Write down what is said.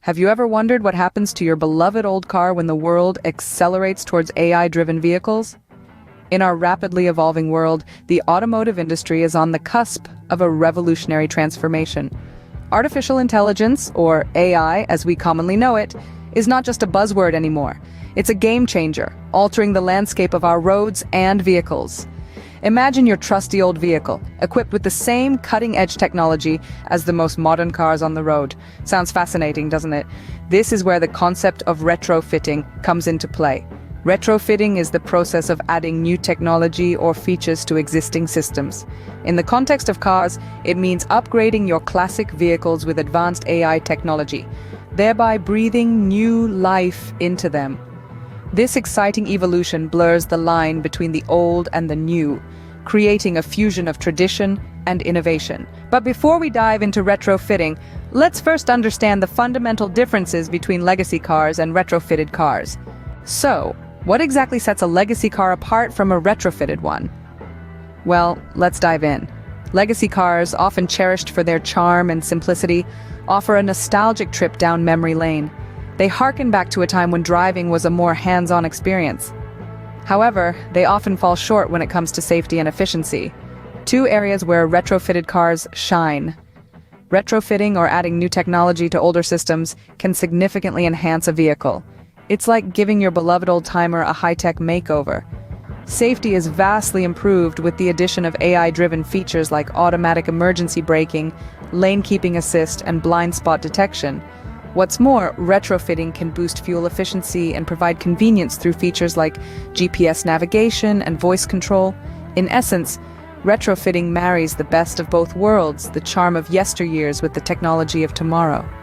Have you ever wondered what happens to your beloved old car when the world accelerates towards AI-driven vehicles? In our rapidly evolving world, the automotive industry is on the cusp of a revolutionary transformation. Artificial intelligence, or AI as we commonly know it, is not just a buzzword anymore. It's a game changer, altering the landscape of our roads and vehicles. Imagine your trusty old vehicle, equipped with the same cutting-edge technology as the most modern cars on the road. Sounds fascinating, doesn't it? This is where the concept of retrofitting comes into play. Retrofitting is the process of adding new technology or features to existing systems. In the context of cars, it means upgrading your classic vehicles with advanced AI technology, thereby breathing new life into them. This exciting evolution blurs the line between the old and the new, creating a fusion of tradition and innovation. But before we dive into retrofitting, let's first understand the fundamental differences between legacy cars and retrofitted cars. So, what exactly sets a legacy car apart from a retrofitted one? Well, let's dive in. Legacy cars, often cherished for their charm and simplicity, offer a nostalgic trip down memory lane. They harken back to a time when driving was a more hands-on experience. However, they often fall short when it comes to safety and efficiency, two areas where retrofitted cars shine. Retrofitting, or adding new technology to older systems, can significantly enhance a vehicle. It's like giving your beloved old-timer a high-tech makeover. Safety is vastly improved with the addition of AI-driven features like automatic emergency braking, lane keeping assist, and blind spot detection. What's more, retrofitting can boost fuel efficiency and provide convenience through features like GPS navigation and voice control. In essence, retrofitting marries the best of both worlds, the charm of yesteryears with the technology of tomorrow.